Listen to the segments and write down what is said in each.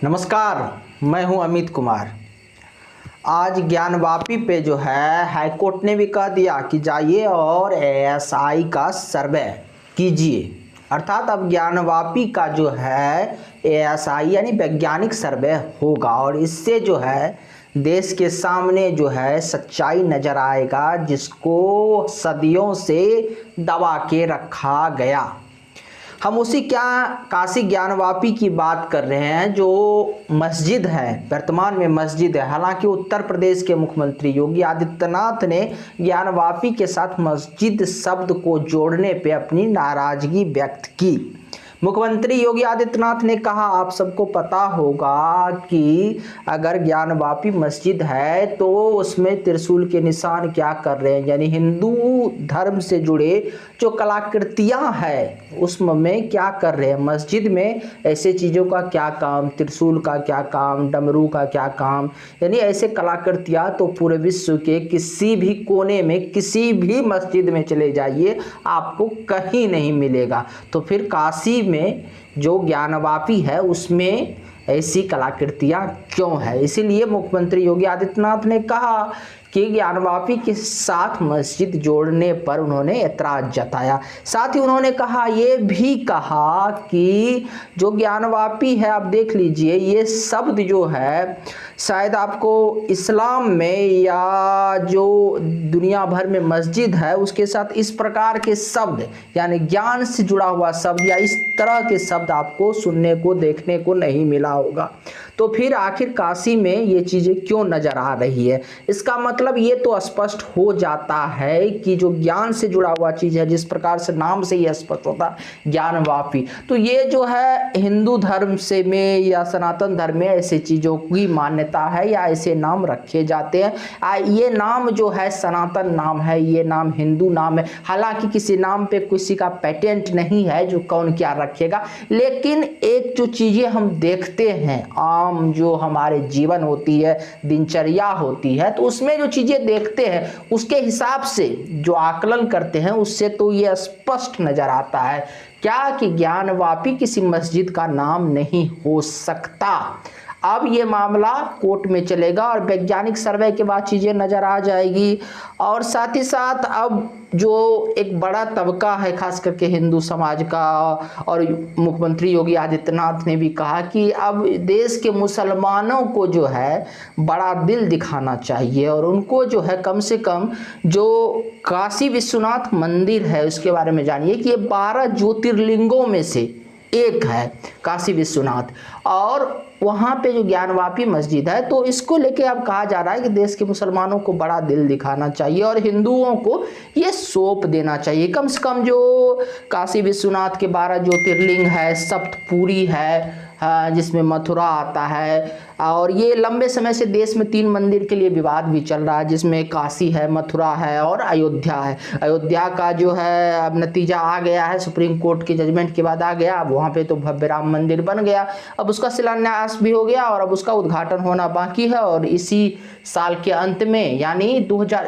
नमस्कार, मैं हूं अमित कुमार। आज ज्ञानवापी पे जो है हाईकोर्ट ने भी कह दिया कि जाइए और एएसआई का सर्वे कीजिए। अर्थात अब ज्ञानवापी का जो है एएसआई यानी वैज्ञानिक सर्वे होगा और इससे जो है देश के सामने जो है सच्चाई नज़र आएगा, जिसको सदियों से दबा के रखा गया। हम उसी काशी ज्ञानवापी की बात कर रहे हैं, जो मस्जिद है, वर्तमान में मस्जिद है। हालांकि उत्तर प्रदेश के मुख्यमंत्री योगी आदित्यनाथ ने ज्ञानवापी के साथ मस्जिद शब्द को जोड़ने पे अपनी नाराजगी व्यक्त की। मुख्यमंत्री योगी आदित्यनाथ ने कहा, आप सबको पता होगा कि अगर ज्ञानवापी मस्जिद है तो उसमें त्रिशूल के निशान क्या कर रहे हैं, यानी हिंदू धर्म से जुड़े जो कलाकृतियां हैं उसमें क्या कर रहे हैं। मस्जिद में ऐसे चीज़ों का क्या काम, त्रिशूल का क्या काम, डमरू का क्या काम, यानी ऐसे कलाकृतियां तो पूरे विश्व के किसी भी कोने में किसी भी मस्जिद में चले जाइए आपको कहीं नहीं मिलेगा। तो फिर काशी में जो ज्ञानवापी है उसमें ऐसी कलाकृतियां क्यों है। इसीलिए मुख्यमंत्री योगी आदित्यनाथ ने कहा कि ज्ञानवापी के साथ मस्जिद जोड़ने पर उन्होंने ऐतराज जताया। साथ ही उन्होंने कहा, ये भी कहा कि जो ज्ञानवापी है, आप देख लीजिए, ये शब्द जो है शायद आपको इस्लाम में या जो दुनिया भर में मस्जिद है उसके साथ इस प्रकार के शब्द यानी ज्ञान से जुड़ा हुआ शब्द या इस तरह के शब्द आपको सुनने को देखने को नहीं मिला होगा। तो फिर आखिर काशी में ये चीज़ें क्यों नज़र आ रही है। इसका मतलब ये तो स्पष्ट हो जाता है कि जो ज्ञान से जुड़ा हुआ चीज़ है, जिस प्रकार से नाम से ही स्पष्ट होता है ज्ञानवापी, तो ये जो है हिंदू धर्म से में या सनातन धर्म में ऐसे चीज़ों की मान्यता है या ऐसे नाम रखे जाते हैं। ये नाम जो है सनातन नाम है, ये नाम हिंदू नाम है। हालांकि किसी नाम पे किसी का पेटेंट नहीं है जो कौन क्या रखेगा, लेकिन एक जो चीज़ें हम देखते हैं आम जो हमारे जीवन होती है, दिनचर्या होती है, तो उसमें जो चीज़ें देखते हैं उसके हिसाब से जो आकलन करते हैं उससे तो ये स्पष्ट नज़र आता है क्या कि ज्ञानवापी किसी मस्जिद का नाम नहीं हो सकता। अब ये मामला कोर्ट में चलेगा और वैज्ञानिक सर्वे के बाद चीज़ें नज़र आ जाएगी। और साथ ही साथ अब जो एक बड़ा तबका है खास करके हिंदू समाज का, और मुख्यमंत्री योगी आदित्यनाथ ने भी कहा कि अब देश के मुसलमानों को जो है बड़ा दिल दिखाना चाहिए और उनको जो है कम से कम जो काशी विश्वनाथ मंदिर है उसके बारे में जानिए कि ये 12 ज्योतिर्लिंगों में से एक है काशी विश्वनाथ, और वहाँ पे जो ज्ञानवापी मस्जिद है तो इसको लेके अब कहा जा रहा है कि देश के मुसलमानों को बड़ा दिल दिखाना चाहिए और हिंदुओं को ये सौंप देना चाहिए। कम से कम जो काशी विश्वनाथ के 12 ज्योतिर्लिंग है, सप्तपुरी है जिसमें मथुरा आता है, और ये लंबे समय से देश में 3 मंदिर के लिए विवाद भी चल रहा है, जिसमें काशी है, मथुरा है और अयोध्या है। अयोध्या का जो है अब नतीजा आ गया है, सुप्रीम कोर्ट के जजमेंट के बाद आ गया। अब वहाँ पे तो भव्य राम मंदिर बन गया, अब उसका शिलान्यास भी हो गया और अब उसका उद्घाटन होना बाकी है और इसी साल के अंत में यानी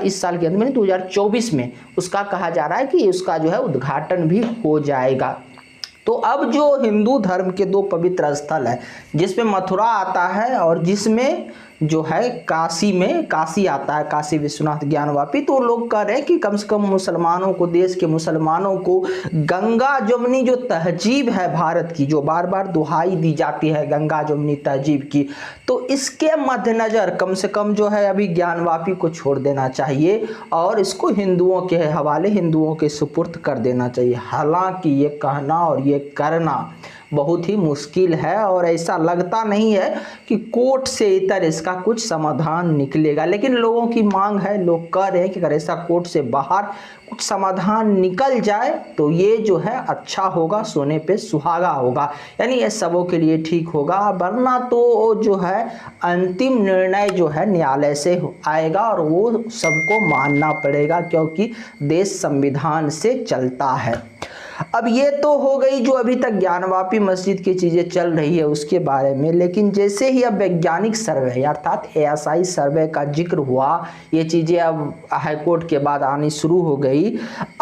इस साल के अंत में 2024 में उसका कहा जा रहा है कि उसका जो है उद्घाटन भी हो जाएगा। तो अब जो हिंदू धर्म के 2 पवित्र स्थल है जिसमें मथुरा आता है और जिसमें जो है काशी में काशी आता है, काशी विश्वनाथ ज्ञानवापी, तो लोग कह रहे हैं कि कम से कम मुसलमानों को, देश के मुसलमानों को गंगा जमुनी जो तहजीब है भारत की, जो बार बार दुहाई दी जाती है गंगा जमुनी तहजीब की, तो इसके मद्देनज़र कम से कम जो है अभी ज्ञानवापी को छोड़ देना चाहिए और इसको हिंदुओं के हवाले, हिंदुओं के सुपुर्द कर देना चाहिए। हालांकि ये कहना और ये करना बहुत ही मुश्किल है और ऐसा लगता नहीं है कि कोर्ट से इतर इसका कुछ समाधान निकलेगा, लेकिन लोगों की मांग है, लोग कह रहे हैं कि अगर ऐसा कोर्ट से बाहर कुछ समाधान निकल जाए तो ये जो है अच्छा होगा, सोने पे सुहागा होगा, यानी ये सबों के लिए ठीक होगा। वरना तो जो है अंतिम निर्णय जो है न्यायालय से आएगा और वो सबको मानना पड़ेगा, क्योंकि देश संविधान से चलता है। अब ये तो हो गई जो अभी तक ज्ञानवापी मस्जिद की चीज़ें चल रही है उसके बारे में, लेकिन जैसे ही अब वैज्ञानिक सर्वे अर्थात एएसआई सर्वे का जिक्र हुआ, ये चीज़ें अब हाईकोर्ट के बाद आनी शुरू हो गई।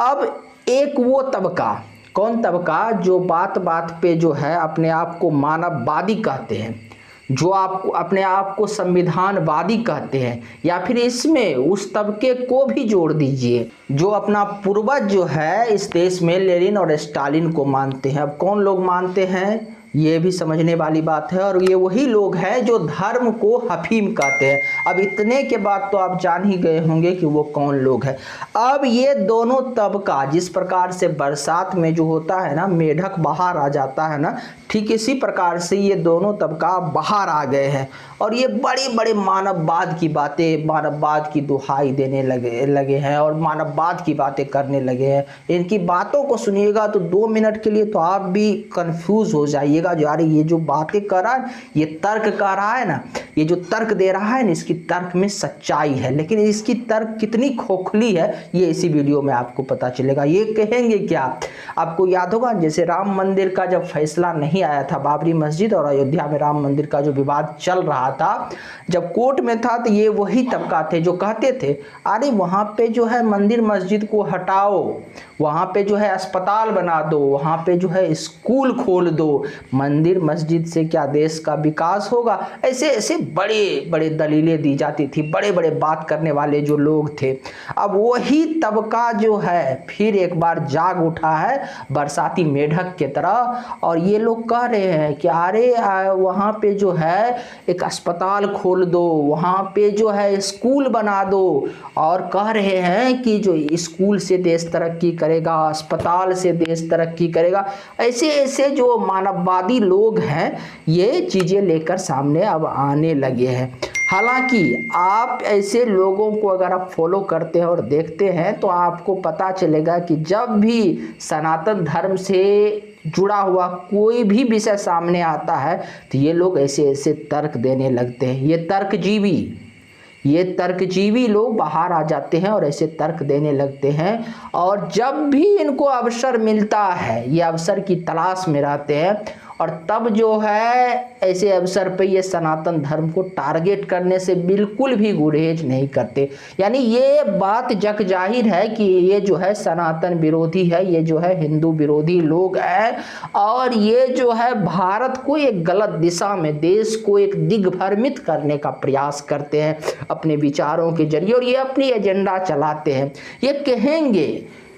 अब एक वो तबका, कौन तबका, जो बात बात पे जो है अपने आप को मानववादी कहते हैं, जो आप अपने आप को संविधानवादी कहते हैं, या फिर इसमें उस तबके को भी जोड़ दीजिए जो अपना पूर्वज जो है इस देश में लेनिन और स्टालिन को मानते हैं। अब कौन लोग मानते हैं ये भी समझने वाली बात है, और ये वही लोग हैं जो धर्म को हफीम कहते हैं। अब इतने के बाद तो आप जान ही गए होंगे कि वो कौन लोग हैं। अब ये दोनों तबका, जिस प्रकार से बरसात में जो होता है ना, मेढक बाहर आ जाता है ना, ठीक इसी प्रकार से ये दोनों तबका बाहर आ गए हैं और ये बड़े बड़े मानववाद की बातें, मानववाद की दुहाई देने लगे हैं और मानववाद की बातें करने लगे हैं। इनकी बातों को सुनिएगा तो 2 मिनट के लिए तो आप भी कंफ्यूज हो जाइएगा, जो अरे ये जो बातें कर रहा है, ये तर्क कर रहा है ना, ये जो तर्क दे रहा है ना, इसकी तर्क में सच्चाई है, लेकिन इसकी तर्क कितनी खोखली है ये इसी वीडियो में आपको पता चलेगा। ये कहेंगे क्या, आपको याद होगा जैसे राम मंदिर का जब फैसला नहीं आया था, बाबरी मस्जिद और अयोध्या में राम मंदिर का जो विवाद चल रहा था, जब कोर्ट में था, तो ये वही तबका थे जो कहते थे अरे वहाँ पे जो है मंदिर मस्जिद को हटाओ, वहाँ पे जो है अस्पताल बना दो, वहाँ पे जो है स्कूल खोल दो, मंदिर मस्जिद से क्या देश का विकास होगा। ऐसे ऐसे बड़े बड़े दलीलें दी जाती थी, बड़े बड़े बात करने वाले जो लोग थे। अब वही तबका जो है फिर एक बार जाग उठा है बरसाती मेढक के तरह, और ये लोग कह रहे हैं कि अरे वहाँ पे जो है एक अस्पताल खोल दो, वहाँ पे जो है स्कूल बना दो, और कह रहे हैं कि जो स्कूल से देश तरक्की करेगा, अस्पताल से देश तरक्की करेगा। ऐसे ऐसे जो मानववादी लोग हैं ये चीज़ें लेकर सामने अब आने लगे हैं। हालांकि आप ऐसे लोगों को अगर आप फॉलो करते हैं और देखते हैं तो आपको पता चलेगा कि जब भी सनातन धर्म से जुड़ा हुआ कोई भी विषय सामने आता है तो ये लोग ऐसे ऐसे तर्क देने लगते हैं। ये तर्कजीवी लोग बाहर आ जाते हैं और ऐसे तर्क देने लगते हैं, और जब भी इनको अवसर मिलता है ये अवसर की तलाश में रहते हैं, और तब जो है ऐसे अवसर पे ये सनातन धर्म को टारगेट करने से बिल्कुल भी गुरेज नहीं करते। यानी ये बात जग जाहिर है कि ये जो है सनातन विरोधी है, ये जो है हिंदू विरोधी लोग हैं, और ये जो है भारत को एक गलत दिशा में, देश को एक दिग्भ्रमित करने का प्रयास करते हैं अपने विचारों के जरिए, और ये अपनी एजेंडा चलाते हैं। ये कहेंगे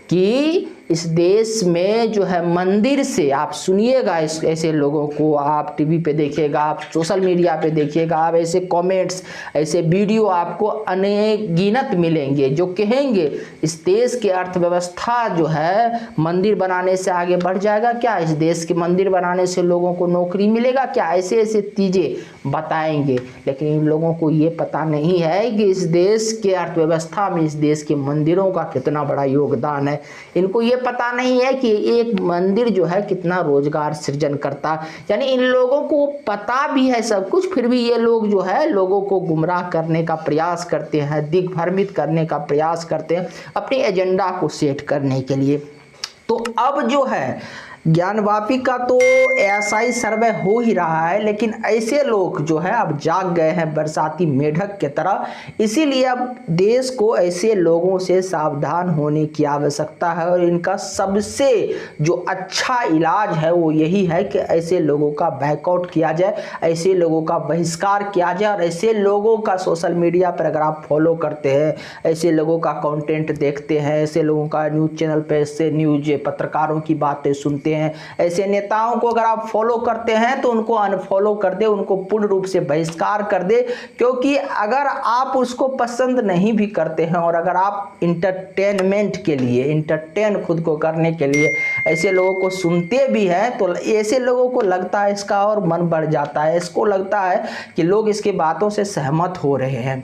कि इस देश में जो है मंदिर से, आप सुनिएगा ऐसे लोगों को, आप टीवी पे देखिएगा, आप सोशल मीडिया पे देखिएगा, आप ऐसे कमेंट्स, ऐसे वीडियो आपको अनगिनत मिलेंगे जो कहेंगे इस देश की अर्थव्यवस्था जो है मंदिर बनाने से आगे बढ़ जाएगा क्या, इस देश के मंदिर बनाने से लोगों को नौकरी मिलेगा क्या, ऐसे ऐसे चीज़ें बताएंगे। लेकिन इन लोगों को ये पता नहीं है कि इस देश के अर्थव्यवस्था में इस देश के मंदिरों का कितना बड़ा योगदान है। इनको ये पता नहीं है कि एक मंदिर जो है कितना रोजगार सृजन करता। यानी इन लोगों को पता भी है सब कुछ, फिर भी ये लोग जो है लोगों को गुमराह करने का प्रयास करते हैं, दिग्भ्रमित करने का प्रयास करते हैं अपने एजेंडा को सेट करने के लिए। तो अब जो है ज्ञानवापी का तो ऐसा ही सर्वे हो ही रहा है, लेकिन ऐसे लोग जो है अब जाग गए हैं बरसाती मेढक के तरह। इसीलिए अब देश को ऐसे लोगों से सावधान होने की आवश्यकता है, और इनका सबसे जो अच्छा इलाज है वो यही है कि ऐसे लोगों का बैकआउट किया जाए, ऐसे लोगों का बहिष्कार किया जाए, और ऐसे लोगों का सोशल मीडिया पर अगर आप फॉलो करते हैं, ऐसे लोगों का कंटेंट देखते हैं, ऐसे लोगों का न्यूज़ चैनल पर ऐसे न्यूज पत्रकारों की बातें सुनते हैं, ऐसे नेताओं को अगर आप फॉलो करते हैं तो उनको अनफॉलो कर दे, उनको पूर्ण रूप से बहिष्कार कर दे। क्योंकि अगर आप उसको पसंद नहीं भी करते हैं और अगर आप इंटरटेनमेंट के लिए, इंटरटेन खुद को करने के लिए ऐसे लोगों को सुनते भी हैं, तो ऐसे लोगों को लगता है इसका और मन बढ़ जाता है, इसको लगता है कि लोग इसकी बातों से सहमत हो रहे हैं,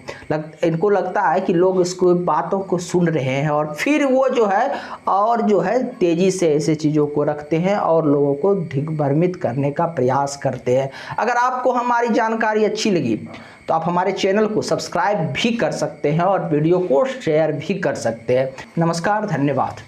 इनको लगता है कि लोग इसको बातों को सुन रहे हैं, और फिर वो जो है और जो है तेजी से ऐसे चीज़ों को रखते हैं और लोगों को दिग्भ्रमित करने का प्रयास करते हैं। अगर आपको हमारी जानकारी अच्छी लगी तो आप हमारे चैनल को सब्सक्राइब भी कर सकते हैं और वीडियो को शेयर भी कर सकते हैं। नमस्कार, धन्यवाद।